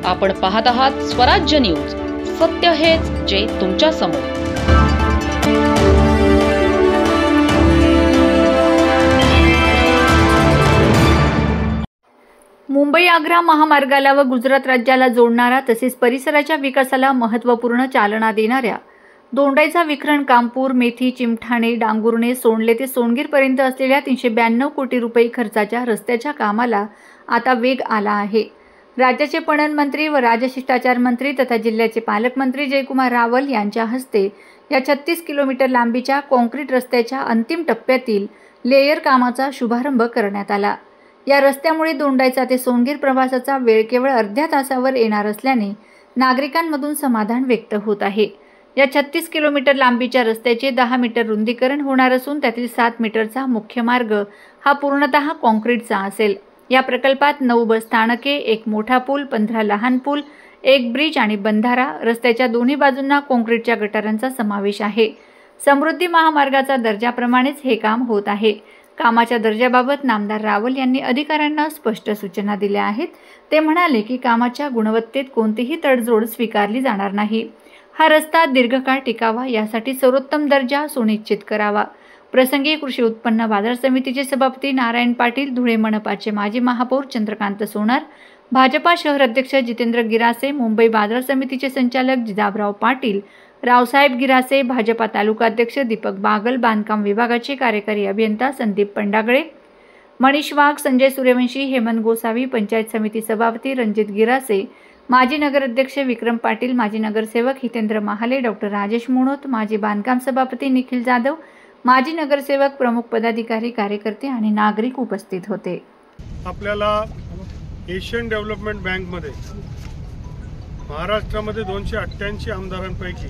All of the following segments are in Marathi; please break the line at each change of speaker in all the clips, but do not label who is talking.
आपण पाहत आहात स्वराज्य न्यूज, सत्य हेच जे तुमच्या समोर।
मुंबई-आग्रा महामार्गाला व गुजरात राज्याला जोडणारा तसेच परिसराच्या विकासाला महत्त्वपूर्ण चालना देणाऱ्या दोंडाईचा विखरण कामपूर, मेथी, चिमठाणे, डांगुर्णे, सोनले ते सोनगीरपर्यंत असलेल्या 392 कोटी रुपये खर्चाच्या रस्त्याच्या कामाला आता वेग आला आहे। राज्याचे पणन मंत्री व राजशिष्टाचार मंत्री तथा जिल्ह्याचे पालकमंत्री जयकुमार रावल यांच्या हस्ते या 36 किलोमीटर लांबीच्या कॉन्क्रीट रस्त्याच्या अंतिम टप्प्यातील लेयर कामाचा शुभारंभ करण्यात आला। या रस्त्यामुळे दोंडाईचा ते सोनगीर प्रवासाचा वेळ केवळ अर्ध्या तासावर येणार असल्याने नागरिकांमधून समाधान व्यक्त होत आहे। या 36 किलोमीटर लांबीच्या रस्त्याचे 10 मीटर रुंदीकरण होणार असून त्यातील 7 मीटरचा मुख्य मार्ग हा पूर्णतः कॉन्क्रीटचा असेल। या प्रकल्पात 9 बस स्थानके, 1 मोठा पूल, 15 लहान पूल, 1 ब्रिज आणि बंधारा, रस्त्याच्या दोन्ही बाजूंना कॉन्क्रीटच्या गटारांचा समावेश आहे। समृद्धी महामार्गाचा दर्जाप्रमाणेच हे काम होत आहे। कामाच्या दर्जाबाबत नामदार रावल यांनी अधिकाऱ्यांना स्पष्ट सूचना दिल्या आहेत। ते म्हणाले की कामाच्या गुणवत्तेत कोणतीही तडजोड स्वीकारली जाणार नाही। हा रस्ता दीर्घकाळ टिकावा यासाठी सर्वोत्तम दर्जा सुनिश्चित करावा। प्रसंगी कृषी उत्पन्न बाजार समितीचे सभापती नारायण पाटील, धुळे मनपाचे माजी महापौर चंद्रकांत सोनार, भाजपा शहर अध्यक्ष जितेंद्र गिरासे, मुंबई बाजार समितीचे संचालक जिजाबराव पाटील, रावसाहेब गिरासे, भाजपा तालुका अध्यक्ष दीपक बागल, बांधकाम विभागाचे कार्यकारी अभियंता संदीप पंडागळे, मनीष वाघ, संजय सूर्यवंशी, हेमंत गोसावी, पंचायत समिती सभापती रणजित गिरासे, माजी नगराध्यक्ष विक्रम पाटील, माजी नगरसेवक हितेंद्र महाले, डॉक्टर राजेश मुणोत, माजी बांधकाम सभापती निखिल जाधव, माजी नगरसेवक, प्रमुख पदाधिकारी, कार्यकर्ते आणि नागरिक उपस्थित होते।
आपल्याला एशियन डेव्हलपमेंट बँकमध्ये महाराष्ट्रामध्ये 288 आमदारांपैकी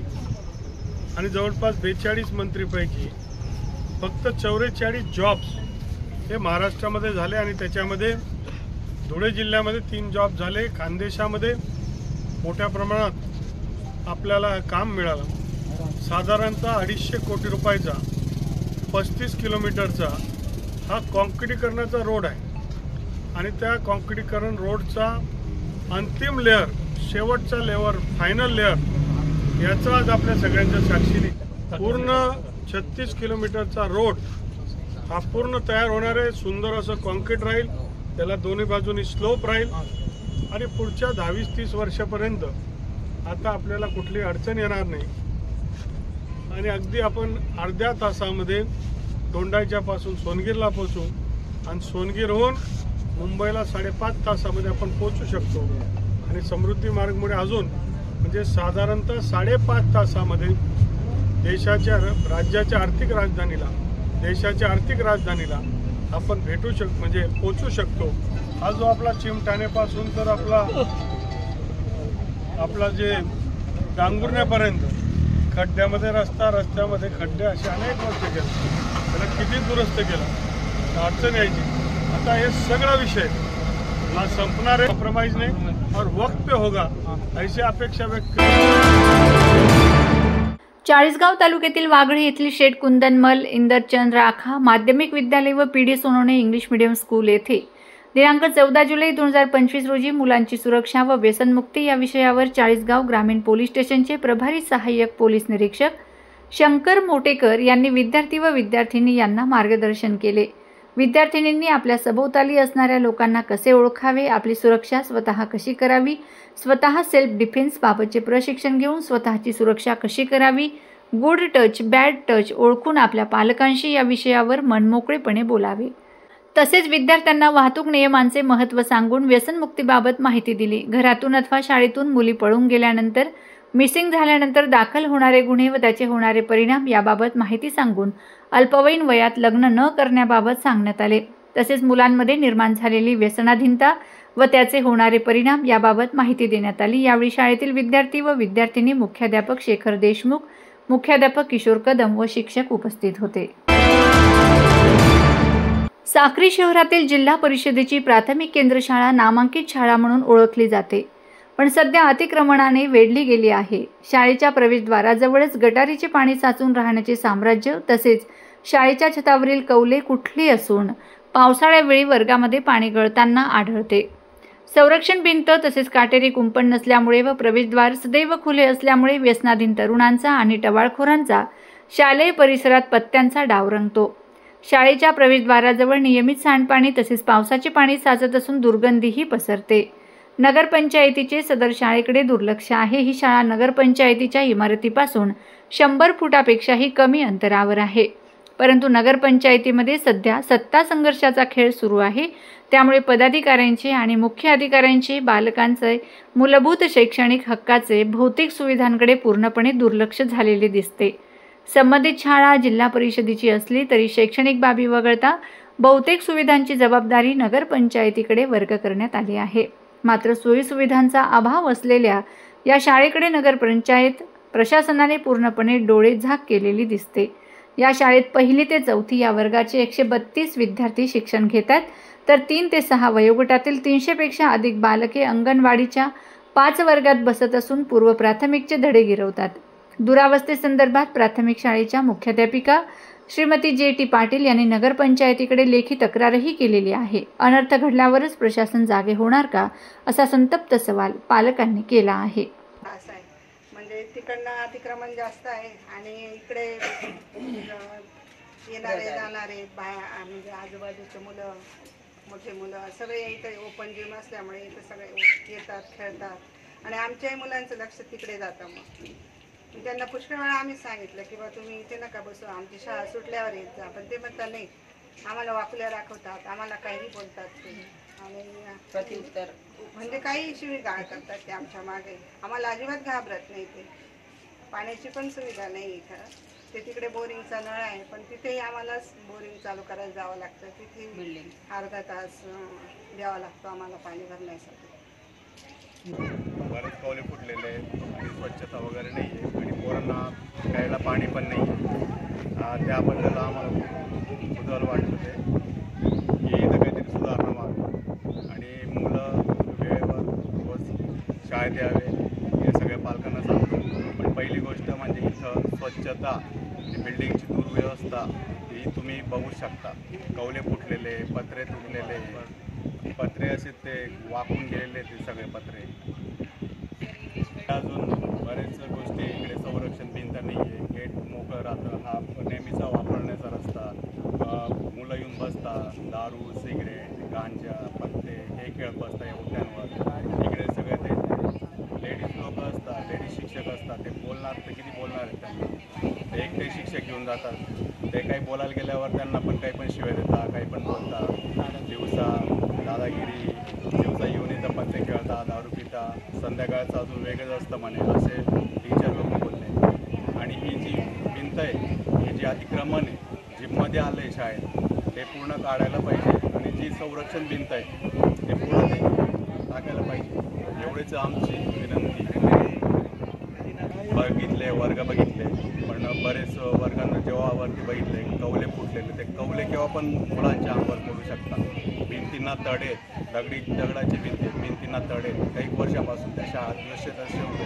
आणि जवळपास 42 मंत्रीपैकी फक्त 44 जॉब्स हे महाराष्ट्रामध्ये झाले आणि त्याच्यामध्ये धुळे जिल्ह्यामध्ये 3 जॉब झाले। खानदेशामध्ये मोठ्या प्रमाणात आपल्याला काम मिळालं। साधारणतः 250 कोटी रुपयाचा 35 किलोमीटरचा हा कॉन्क्रीटीकरणाचा रोड आहे आणि त्या कॉन्क्रीटीकरण रोडचा अंतिम लेअर, शेवटचा लेअर, फायनल लेअर याचा आज आपल्या सगळ्यांच्या साक्षीने पूर्ण 36 किलोमीटरचा रोड हा पूर्ण तयार होणार आहे। सुंदर असं कॉन्क्रीट राहील, त्याला दोन्ही बाजूनी स्लोप राहील आणि पुढच्या 20-30 वर्षापर्यंत आता आपल्याला कुठली अडचण येणार नाही आणि अगदी आपण अर्ध्या तासामध्ये दोंडाईच्या पासून सोनगीरला पोहोचू आणि सोनगीरहून मुंबईला 5.5 तासामध्ये आपण पोहोचू शकतो आणि समृद्धी मार्गमुळे अजून म्हणजे साधारणतः 5.5 तासामध्ये देशाच्या राज्याच्या आर्थिक राजधानीला, देशाच्या आर्थिक राजधानीला आपण म्हणजे पोहोचू शकतो। हा जो आपला चिमठाणेपासून तर आपला जे डांगुर्ण्यापर्यंत खड्ड्यामध्ये रस्ता, रस्त्यामध्ये खड्डे असे अनेक गोष्टी केल्या, त्याला किती दुरुस्त केलं, अडचण यायची। आता हे सगळा विषय ना संपणार है, कॉम्प्रोमाइज नहीं और वक्त पे होगा ऐसी अपेक्षा व्यक्त।
चाळीसगाव तालुक्यातील वाघळे येथील शेठ कुंदनमल इंदरचंद राखा माध्यमिक विद्यालय व PD Sonawane English medium school येथे दिनांक 14 जुलै 2025 रोजी मुलांची सुरक्षा व व्यसनमुक्ती या विषयावर चाळीसगाव ग्रामीण पोलीस स्टेशनचे प्रभारी सहाय्यक पोलीस निरीक्षक शंकर मोटेकर यांनी विद्यार्थी व विद्यार्थिनी यांना मार्गदर्शन केले। विद्यार्थिनींनी आपल्या सभोवताली असणाऱ्या लोकांना कसे ओळखावे, आपली सुरक्षा स्वतः कशी करावी, स्वतः सेल्फ डिफेन्स बाबतचे प्रशिक्षण घेऊन स्वतःची सुरक्षा कशी करावी, गुड टच, बॅड टच ओळखून आपल्या पालकांशी या विषयावर मनमोकळेपणे बोलावे। तसेच विद्यार्थ्यांना वाहतूक नियमांचे महत्त्व सांगून व्यसनमुक्तीबाबत माहिती दिली। घरातून अथवा शाळेतून मुली पळून गेल्यानंतर, मिसिंग झाल्यानंतर दाखल होणारे गुन्हे व त्याचे होणारे परिणाम याबाबत माहिती सांगून अल्पवयीन वयात लग्न न करण्याबाबत सांगण्यात आले। तसेच मुलांमध्ये निर्माण झालेली व्यसनाधीनता व त्याचे होणारे परिणाम याबाबत माहिती देण्यात आली। यावेळी शाळेतील विद्यार्थी व विद्यार्थिनी, मुख्याध्यापक शेखर देशमुख, मुख्याध्यापक किशोर कदम व शिक्षक उपस्थित होते। साक्री शहरातील जिल्हा परिषदेची प्राथमिक केंद्र शाळा नामांकित शाळा म्हणून ओळखली जाते, पण सध्या अतिक्रमणाने वेढली गेली आहे। शाळेच्या प्रवेशद्वाराजवळच गटारीचे पाणी साचून राहण्याचे साम्राज्य, तसेच शाळेच्या छतावरील कौले कुठली असून पावसाळ्यावेळी वर्गामध्ये पाणी गळताना आढळते। संरक्षण भिंत तसेच काटेरी कुंपण नसल्यामुळे व प्रवेशद्वार सदैव खुले असल्यामुळे व्यसनाधीन तरुणांचा आणि टवाळखोरांचा शालेय परिसरात पत्त्यांचा डाव रंगतो। शाळेच्या प्रवेशद्वाराजवळ नियमित सांडपाणी तसेच पावसाचे पाणी साचत असून दुर्गंधीही पसरते। नगरपंचायतीचे सदर शाळेकडे दुर्लक्ष आहे। ही शाळा नगरपंचायतीच्या इमारतीपासून 100 फुटापेक्षाही कमी अंतरावर आहे, परंतु नगरपंचायतीमध्ये सध्या सत्ता संघर्षाचा खेळ सुरू आहे। त्यामुळे पदाधिकाऱ्यांचे आणि मुख्य अधिकाऱ्यांचे बालकांचे मूलभूत शैक्षणिक हक्काचे भौतिक सुविधांकडे पूर्णपणे दुर्लक्ष झालेले दिसते। संबंधित शाळा जिल्हा परिषदेची असली तरी शैक्षणिक बाबी वगळता बहुतेक सुविधांची जबाबदारी नगरपंचायतीकडे वर्ग करण्यात आली आहे। मात्र सोयीसुविधांचा अभाव असलेल्या या शाळेकडे नगरपंचायत प्रशासनाने पूर्णपणे डोळेझाक केलेली दिसते। या शाळेत 1ली ते 4थी या वर्गाचे 132 विद्यार्थी शिक्षण घेतात, तर 3 ते 6 वयोगटातील 300 पेक्षा अधिक बालके अंगणवाडीच्या 5 वर्गात बसत असून पूर्व प्राथमिकचे धडे गिरवतात। दुरावस्थेसंदर्भात प्राथमिक शाळेच्या मुख्याध्यापिका श्रीमती जे.टी. पाटील यांनी नगरपंचायतीकडे लेखी तक्रारही केलेली आहे। अनर्थ घडल्यावरच प्रशासन जागे होणार का, असा संतप्त सवाल पालकांनी केला आहे।
म्हणजे तिकडनं अतिक्रमण जास्त आहे आणि इकडे येणारे जाणारे म्हणजे आजूबाजूचे मुलं, मोठे मुलं सगळे इथे ओपन जिम असल्यामुळे इथे सगळे येतात, खेळतात आणि आमच्याही मुलांचं लक्ष तिकडे जातं। मग त्यांना पुष्कळ वेळा आम्ही सांगितलं की बा तुम्ही इथे नका बसू, आमची शाळा सुटल्यावर येत जा, पण ते म्हणतात नाही, आम्हाला वाकल्या दाखवतात, आम्हाला काही बोलतात ते आणि प्रत्युत्तर म्हणजे काही शिवीगाळ करतात ते आमच्या मागे। आम्हाला अजिबात घाबरत नाही ते। पाण्याची पण सुविधा नाही इथं, ते तिकडे बोरिंगचा नळ आहे पण तिथेही आम्हाला बोरिंग चालू करायला जावं लागतं, तिथे अर्धा तास द्यावा लागतो आम्हाला पाणी भरण्यासाठी।
बरेच कौले फुटलेले आहेत आणि स्वच्छता वगैरे नाही आहे आणि पोरांना प्यायला पाणी पण नाही आहे। त्याबद्दल आम्हाला कुतूहल वाटत होते की इथं काहीतरी सुधारणा व्हावी आणि मुलं वेळेवर रोज शाळेत यावे हे सगळ्या पालकांना सांगतो। पण पहिली गोष्ट म्हणजे इथं स्वच्छता, बिल्डिंगची दुर्व्यवस्था ही तुम्ही बघू शकता। कौले फुटलेले, पत्रे तुटलेले, पत्रे असे ते वाकून गेलेले ते सगळे पत्रे। अजून बरेच गोष्टी इकडे संरक्षण भिंत नाही आहे, गेट मोकळं राहतं, हा नेहमीचा वापरण्याचा रस्ता, मुलं येऊन बसतात, दारू, सिगरेट, गांजा, पत्ते हे खेळत बसतात या उद्यानवर। इकडे सगळे ते लेडीज लोक असतात, लेडीज शिक्षक असतात, ते बोलणार तर किती बोलणार आहेत त्यांना, ते एकटे शिक्षक घेऊन जातात, ते काही बोलायला गेल्यावर त्यांना पण काही पण शिवाय देतात, काही पण बोलतात, दिवसा दादागिरी, दिवसा येऊन इथं पत्ते खेळतात, दारू पितात, संध्याकाळचं अजून वेगळंच असतं म्हणे असे टीचर लोक बोलले। आणि ही जी भिंत आहे, हे जे अतिक्रमण आहे जिममध्ये आलं आहे शाळेत, ते पूर्ण काढायला पाहिजे आणि जी संरक्षण भिंत आहे ते पूर्ण ते टाकायला पाहिजे, एवढेच आमची विनंती। बघितले वर्ग बघितले पण बरेच वर्गांना जेव्हा वरती बघितले कौले फुटलेले, ते कौले केव्हा पण मुलांच्या अंगावर पडू शकतात। भिंतींना तडे, दगडाची भिंतींना तडे काही वर्षापासून त्या शाळा नशेत असे होते,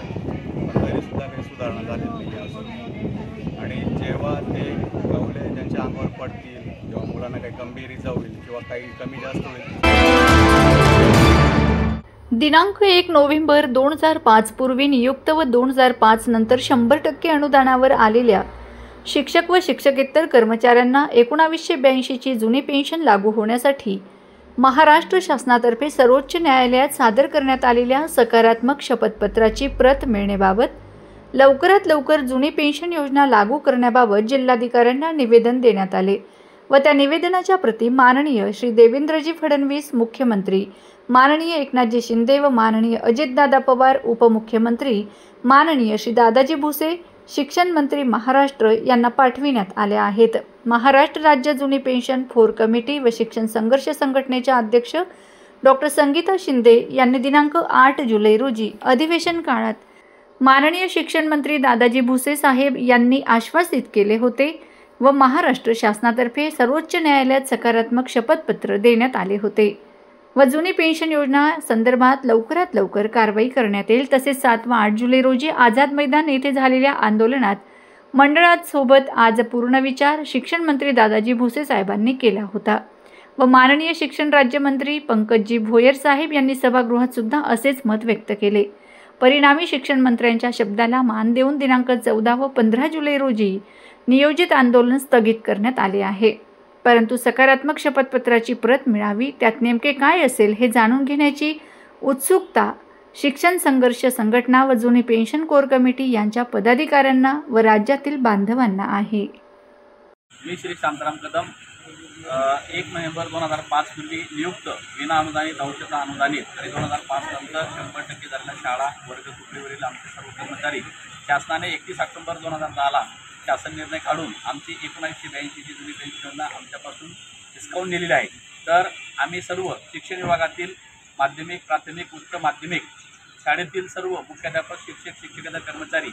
पण तरीसुद्धा काही सुधारणा झालेली नाही अजून। आणि जेव्हा ते कौले ज्यांच्या अंगावर पडतील, जेव्हा मुलांना काही गंभीर इजा होईल किंवा काही कमी जास्त होईल।
दिनांक 1 नोव्हेंबर 2005 पूर्वी नियुक्त व 2005 नंतर 100% अनुदानावर आलेल्या शिक्षक व शिक्षकेतर कर्मचाऱ्यांना 1982 ची जुनी पेन्शन लागू होण्यासाठी महाराष्ट्र शासनातर्फे सर्वोच्च न्यायालयात सादर करण्यात आलेल्या सकारात्मक शपथपत्राची प्रत मिळण्याबाबत लवकरात लवकर जुनी पेन्शन योजना लागू करण्याबाबत जिल्हाधिकाऱ्यांना निवेदन देण्यात आले व त्या निवेदनाच्या प्रती माननीय श्री देवेंद्रजी फडणवीस मुख्यमंत्री, माननीय एकनाथजी शिंदे व माननीय अजितदादा पवार उपमुख्यमंत्री, माननीय श्री दादाजी भुसे शिक्षण मंत्री महाराष्ट्र यांना पाठविण्यात आल्या आहेत। महाराष्ट्र राज्य जुनी पेन्शन फोर कमिटी व शिक्षण संघर्ष संघटनेच्या अध्यक्ष डॉक्टर संगीता शिंदे यांनी दिनांक 8 जुलै रोजी अधिवेशन काळात माननीय शिक्षण मंत्री दादाजी भुसे साहेब यांनी आश्वासित केले होते व महाराष्ट्र शासनातर्फे सर्वोच्च न्यायालयात सकारात्मक शपथपत्र देण्यात आले होते व जुनी पेन्शन योजना संदर्भात लवकरात लवकर कारवाई करण्यात येईल। तसेच 7 व 8 जुलै रोजी आझाद मैदान येथे झालेल्या आंदोलनात मंडळात सोबत आज पूर्ण विचार शिक्षण मंत्री दादाजी भुसे साहेबांनी केला होता व माननीय शिक्षण राज्यमंत्री पंकजी भोयर साहेब यांनी सभागृहात सुद्धा असेच मत व्यक्त केले। परिणामी शिक्षण मंत्र्यांच्या शब्दाला मान देऊन दिनांक 14 व 15 जुलै रोजी नियोजित आंदोलन स्थगित करण्यात आले आहे। परंतु सकारात्मक शपथपत्राची प्रत मिळावी, त्यात नेमके काय असेल हे जाणून घेण्याची उत्सुकता शिक्षण संघर्ष संघटना व जुनी पेन्शन कोर कमिटी यांच्या पदाधिकाऱ्यांना व राज्यातील बांधवांना आहे।
मी श्री शांताराम कदम 1 नोव्हेंबर 2005 पूर्वी नियुक्त विना अनुदानित औषध अनुदानित आणि 2005 नंतर 100% झालेल्या शाळा वर्ग तुकडीवरील आमचे सर्व कर्मचारी शासनाने 31 ऑक्टोबर 2010ला शासन निर्णय काढून आमची 1982 ची जुनी पेन्शन योजना आमच्यापासून डिस्काउंट दिलेली आहे। तर आम्ही सर्व शिक्षण विभागातील माध्यमिक प्राथमिक उच्च माध्यमिक शाळेतील सर्व मुख्याध्यापक शिक्षक शिक्षकेतर कर्मचारी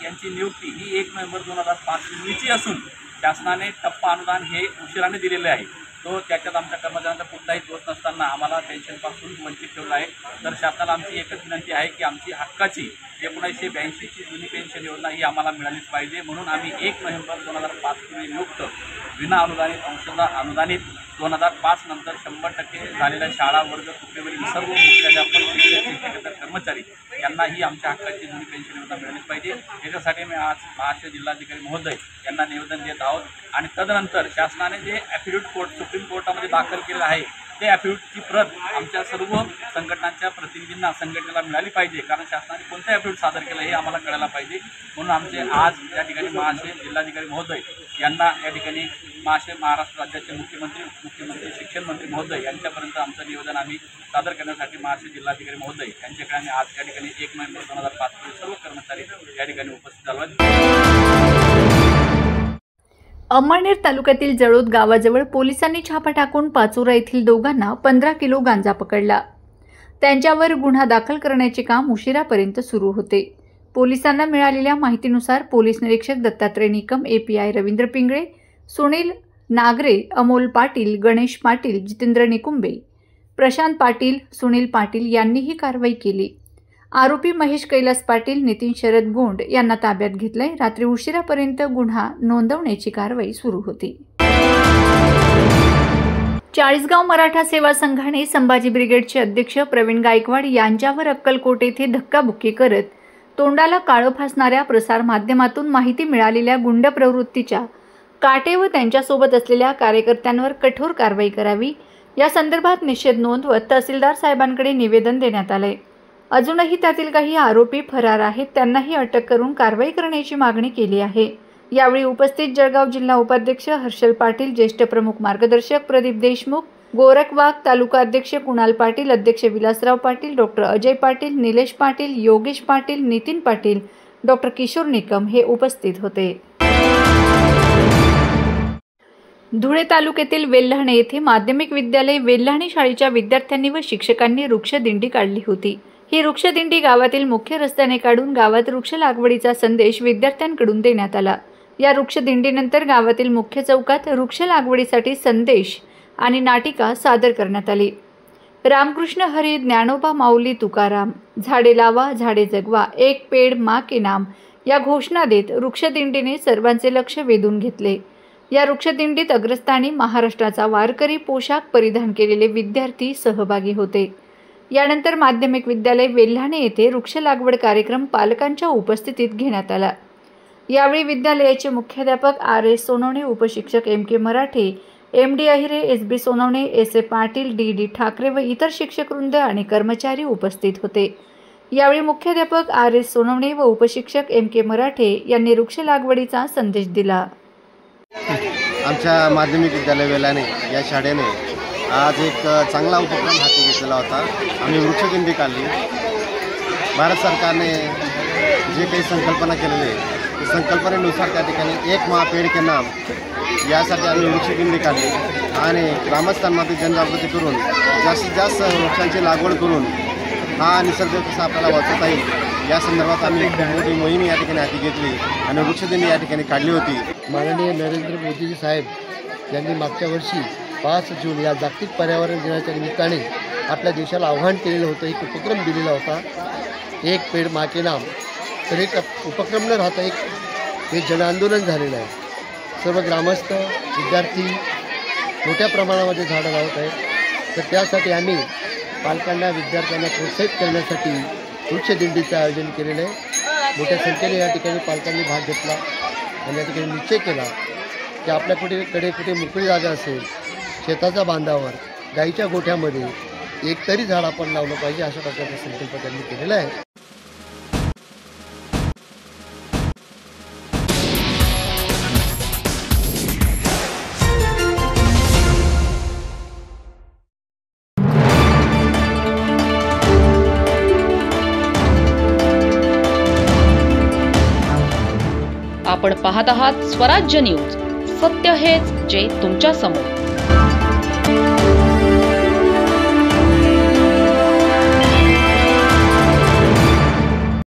यांची नियुक्ती ही 1 नोव्हेंबर 2005 पूर्वीची असून शासनाने टप्पा अनुदान हे उशिराने दिलेले आहे। तो त्याच्यात आमच्या कर्मचाऱ्यांचा कुठलाही दोष नसताना आम्हाला पेन्शनपासून वंचित ठेवलं आहे। तर शासनाला आमची एकच विनंती आहे की आमची हक्काची 1982 ची जुनी पेन्शन योजना ही आम्हाला मिळालीच पाहिजे। म्हणून आम्ही 1 नोव्हेंबर 2005 पूर्वी नियुक्त विना अनुदानित औषध अनुदानित 2005 नंतर 100% झालेल्या शाळा वर्ग तुकडीवरील सर्व मुख्याध्यापक शिक्षक शिक्षकेतर कर्मचारी यांनाही आमच्या हक्काची जुनी पेन्शन योजना मिळालीच पाहिजे। याच्यासाठी मी आज महाराष्ट्र जिल्हाधिकारी महोदय यांना निवेदन देत आहोत आणि तदनंतर शासनाने जे ॲफिडेव्हिट कोर्ट सुप्रीम कोर्टामध्ये दाखल केलं आहे ते ॲफिडेव्हिटची प्रत आमच्या सर्व संघटनांच्या प्रतिनिधींना संघटनेला मिळाली पाहिजे, कारण शासनाने कोणतं ॲफिडेव्हिट सादर केलं हे आम्हाला कळायला पाहिजे। म्हणून आमचे आज या ठिकाणी महाराष्ट्र जिल्हाधिकारी महोदय यांना या ठिकाणी महाराष्ट्र राज्याचे मुख्यमंत्री शिक्षण मंत्री महोदय यांच्यापर्यंत आमचं निवेदन आम्ही सादर करण्यासाठी महाराष्ट्र जिल्हाधिकारी महोदय यांच्याकडे आम्ही आज या ठिकाणी 1 नोव्हेंबर 2005 रोजी सर्व कर्मचारी या ठिकाणी उपस्थित झालो आहेत।
अंमळनेर तालुक्यातील जळोद गावाजवळ पोलिसांनी छापा टाकून पाचोरा येथील दोघांना 15 किलो गांजा पकडला। त्यांच्यावर गुन्हा दाखल करण्याचे काम उशिरापर्यंत सुरू होते। पोलिसांना मिळालेल्या माहितीनुसार पोलीस निरीक्षक दत्तात्रय निकम, API रवींद्र पिंगळे, सुनील नागरे, अमोल पाटील, गणेश पाटील, जितेंद्र निकुंबे, प्रशांत पाटील, सुनील पाटील यांनी ही कारवाई केली। आरोपी महेश कैलास पाटील, नितीन शरद गोंड यांना ताब्यात घेतले। रात्री उशिरापर्यंत गुन्हा नोंदवण्याची कारवाई सुरू होती। चाळीसगाव मराठा सेवा संघाने संभाजी ब्रिगेडचे अध्यक्ष प्रवीण गायकवाड यांच्यावर अक्कलकोट येथे धक्काबुक्की करत तोंडाला काळं फासणाऱ्या प्रसारमाध्यमातून माहिती मिळालेल्या गुंड प्रवृत्तीच्या काटे व त्यांच्यासोबत असलेल्या कार्यकर्त्यांवर कठोर कारवाई करावी या संदर्भात निषेध नोंदवत तहसीलदार साहेबांकडे निवेदन देण्यात आले। अजूनही त्यातील काही आरोपी फरार आहेत, त्यांनाही अटक करून कारवाई करण्याची मागणी केली आहे। यावेळी उपस्थित जळगाव जिल्हा उपाध्यक्ष हर्षल पाटील, ज्येष्ठ प्रमुख मार्गदर्शक प्रदीप देशमुख, गोरख वाघ, तालुका अध्यक्ष कुणाल पाटील, अध्यक्ष विलासराव पाटील, डॉक्टर अजय पाटील, निलेश पाटील, योगेश पाटील, नितीन पाटील, डॉक्टर किशोर निकम हे उपस्थित होते। धुळे तालुक्यातील वेल्हाणे येथे माध्यमिक विद्यालय वेल्हाणे शाळेच्या विद्यार्थ्यांनी व शिक्षकांनी वृक्षदिंडी काढली होती। ही वृक्षदिंडी गावातील मुख्य रस्त्याने काढून गावात वृक्ष लागवडीचा संदेश विद्यार्थ्यांकडून देण्यात आला। या वृक्षदिंडीनंतर गावातील मुख्य चौकात वृक्ष लागवडीसाठी संदेश आणि नाटिका सादर करण्यात आली। रामकृष्ण हरी, ज्ञानोबा माऊली तुकाराम, झाडे लावा झाडे जगवा, एक पेड माँ के नाम या घोषणा देत वृक्षदिंडीने सर्वांचे लक्ष वेधून घेतले। या वृक्षदिंडीत अग्रस्थानी महाराष्ट्राचा वारकरी पोशाख परिधान केलेले विद्यार्थी सहभागी होते। यानंतर माध्यमिक विद्यालय वेल्हाणे येथे वृक्ष लागवड कार्यक्रम पालकांच्या उपस्थितीत घेण्यात आला। यावेळी विद्यालयाचे मुख्याध्यापक RS सोनवणे, उपशिक्षक MK मराठे, MD Ahire, SB Sonawane, SA Patil, DD Thackeray व इतर शिक्षकवृंद आणि कर्मचारी उपस्थित होते। यावेळी मुख्याध्यापक RS सोनवणे व उपशिक्षक MK मराठे यांनी वृक्ष लागवडीचा संदेश दिला।
आमच्या माध्यमिक विद्यालय वेल्हाणे या शाळेने आज एक चांगला उपक्रम हाती घेतलेला होता। आम्ही वृक्षदिंडी काढली। भारत सरकारने जे काही संकल्पना केलेली आहे त्या संकल्पनेनुसार त्या ठिकाणी एक माँ पेड़ के नाम यासाठी आम्ही वृक्षदिंडी काढली आणि ग्रामस्थांमध्ये जनजागृती करून जास्तीत जास्त वृक्षांची लागवड करून हा निसर्ग कसा आपल्याला वाचवता येईल या संदर्भात आम्ही एक मोठी मोहीम या ठिकाणी हाती घेतली आणि वृक्षदिंडी या ठिकाणी काढली होती।
माननीय नरेंद्र मोदीजी साहेब यांनी मागच्या वर्षी 5 जून या जागतिक पर्यावरण दिनाच्या निमित्ताने आपल्या देशाला आव्हान केलेलं होतं, एक उपक्रम दिलेला होता, एक पेड माँ के नाम। तर एक उपक्रम न राहता हे जनआंदोलन झालेलं आहे। सर्व ग्रामस्थ, विद्यार्थी मोठ्या प्रमाणामध्ये झाडं लावत आहे. तर त्यासाठी आम्ही पालकांना विद्यार्थ्यांना प्रोत्साहित करण्यासाठी वृक्षदिंडीचं आयोजन केलेलं आहे. मोठ्या संख्येने या ठिकाणी पालकांनी भाग घेतला आणि या ठिकाणी निश्चय केला की आपल्याकडे कुठे मोकळी जागा असेल, शेताच्या बांधावर, गाईच्या गोठ्यामध्ये एक तरी झाड आपण लावलं पाहिजे, अशा प्रकारचा संकल्प त्यांनी केलेला आहे.
आपण पाहत आहात स्वराज्य न्यूज. सत्य हेच जे तुमच्या समोर.